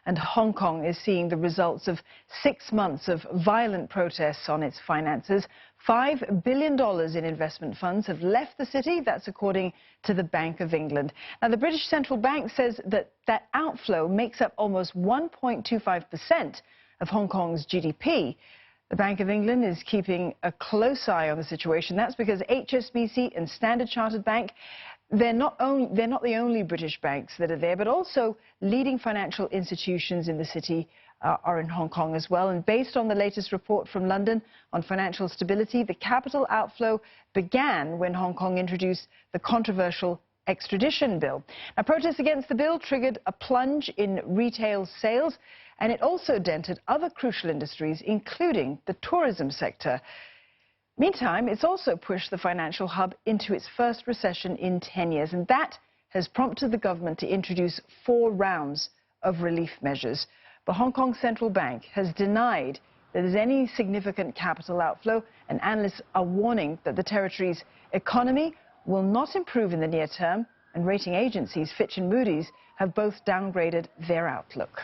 and Hong Kong is seeing the results of 6 months of violent protests on its finances. $5 billion in investment funds have left the city. That's according to the Bank of England. Now, the British Central Bank says that outflow makes up almost 1.25% of Hong Kong's GDP. The Bank of England is keeping a close eye on the situation. That's because HSBC and Standard Chartered Bank, they're not the only British banks that are there, but also leading financial institutions in the city are in Hong Kong as well. And based on the latest report from London on financial stability, the capital outflow began when Hong Kong introduced the controversial extradition bill. Now, protests against the bill triggered a plunge in retail sales, and it also dented other crucial industries, including the tourism sector. Meantime, it's also pushed the financial hub into its first recession in 10 years, and that has prompted the government to introduce 4 rounds of relief measures. The Hong Kong Central Bank has denied that there's any significant capital outflow, and analysts are warning that the territory's economy will not improve in the near term, and rating agencies Fitch and Moody's have both downgraded their outlook.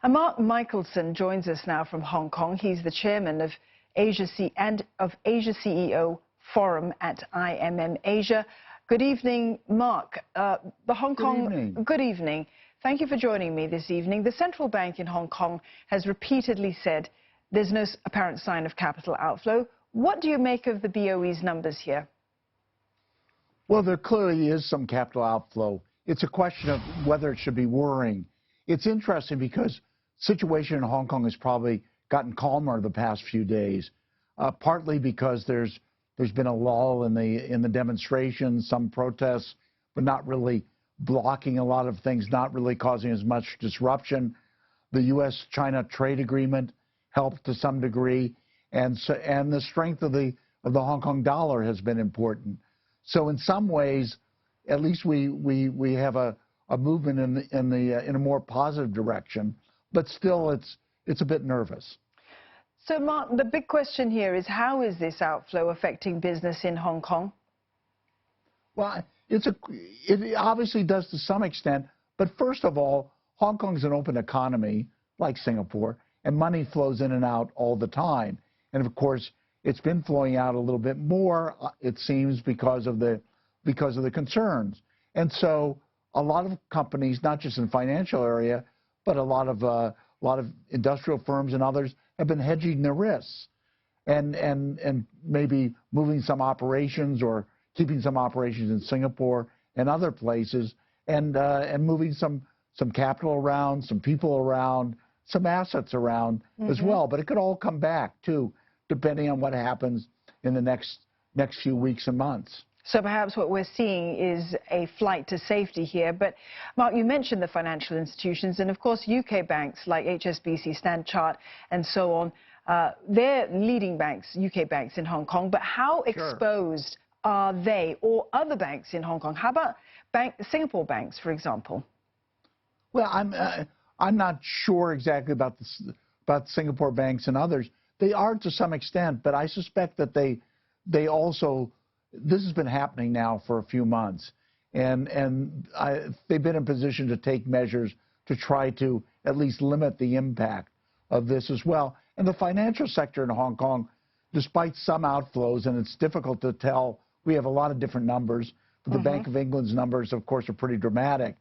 And Mark Michelson joins us now from Hong Kong. He's the chairman of Asia CEO Forum at IMM Asia. Good evening, Mark. Good evening. Thank you for joining me this evening. The central bank in Hong Kong has repeatedly said there's no apparent sign of capital outflow. What do you make of the BOE's numbers here? Well, there clearly is some capital outflow. It's a question of whether it should be worrying. It's interesting because the situation in Hong Kong has probably gotten calmer the past few days, partly because there's been a lull in the demonstrations, some protests, but not really blocking a lot of things, not really causing as much disruption. The U.S.-China trade agreement helped to some degree, and the strength of the Hong Kong dollar has been important. So in some ways, at least we have a movement in a more positive direction, but still it's a bit nervous. So Mark, the big question here is, how is this outflow affecting business in Hong Kong? Well, it obviously does to some extent, but first of all, Hong Kong is an open economy like Singapore, and money flows in and out all the time. And of course, it's been flowing out a little bit more, it seems, because of the concerns. And so a lot of companies, not just in the financial area, but a lot of industrial firms and others have been hedging their risks and maybe moving some operations or keeping some operations in Singapore and other places, and moving some capital around, some people around, some assets around as well. But it could all come back too, depending on what happens in the next few weeks and months. So perhaps what we're seeing is a flight to safety here. But Mark, you mentioned the financial institutions, and of course UK banks like HSBC, Standard Chartered, and so on. They're leading banks, UK banks in Hong Kong. But how exposed are they or other banks in Hong Kong? How about Singapore banks, for example? Well, I'm not sure exactly about Singapore banks and others. They are to some extent, but I suspect that they also, this has been happening now for a few months, and they've been in position to take measures to try to at least limit the impact of this as well. And the financial sector in Hong Kong, despite some outflows, and it's difficult to tell, we have a lot of different numbers, but the Bank of England's numbers, of course, are pretty dramatic.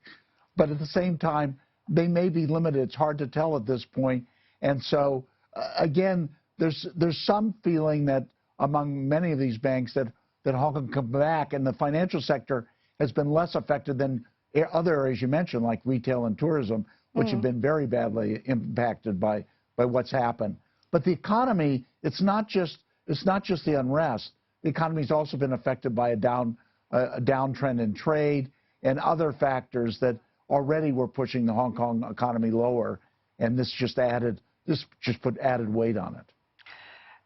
But at the same time, they may be limited. It's hard to tell at this point. And so, again, there's some feeling that among many of these banks that Hong Kong come back, and the financial sector has been less affected than other areas you mentioned, like retail and tourism, which have been very badly impacted by what's happened. But the economy, it's not just the unrest. The economy's also been affected by a downtrend in trade and other factors that already were pushing the Hong Kong economy lower, and this just put added weight on it.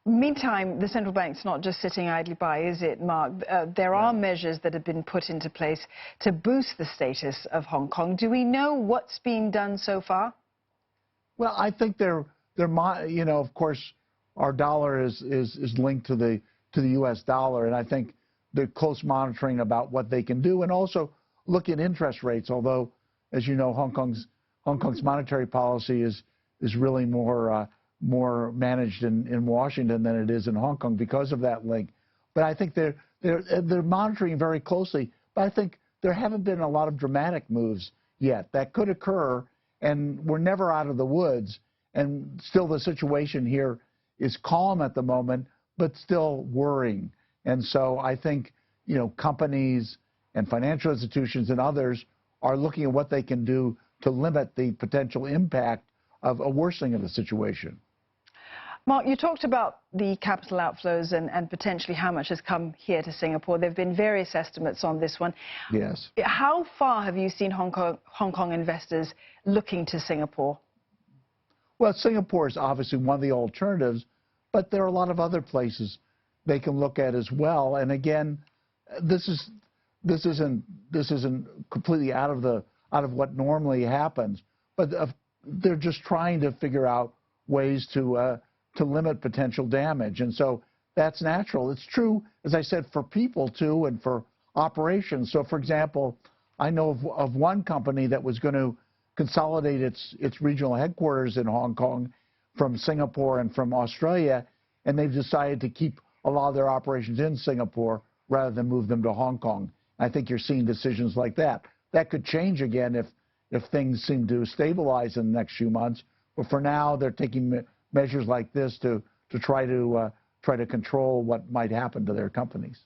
Meantime, the central bank's not just sitting idly by, is it, Mark? There are measures that have been put into place to boost the status of Hong Kong. Do we know what's been done so far? Well, I think of course, our dollar is linked to the U.S. dollar, and I think the close monitoring about what they can do, and also look at interest rates. Although as you know, Hong Kong's monetary policy is really more managed in Washington than it is in Hong Kong because of that link. But I think they're monitoring very closely. But I think there haven't been a lot of dramatic moves yet. That could occur, and we're never out of the woods. And still, the situation here is calm at the moment, but still worrying. And so I think, you know, companies and financial institutions and others are looking at what they can do to limit the potential impact of a worsening of the situation. Mark, you talked about the capital outflows and potentially how much has come here to Singapore. There have been various estimates on this one. Yes. How far have you seen Hong Kong investors looking to Singapore? Well, Singapore is obviously one of the alternatives, but there are a lot of other places they can look at as well. And again, this isn't completely out of what normally happens, but they're just trying to figure out ways to limit potential damage. And so that's natural. It's true, as I said, for people too, and for operations. So, for example, I know of one company that was going to consolidate its regional headquarters in Hong Kong from Singapore and from Australia, and they've decided to keep a lot of their operations in Singapore rather than move them to Hong Kong. I think you're seeing decisions like that. That could change again if things seem to stabilize in the next few months. But for now, they're taking measures like this to try to control what might happen to their companies.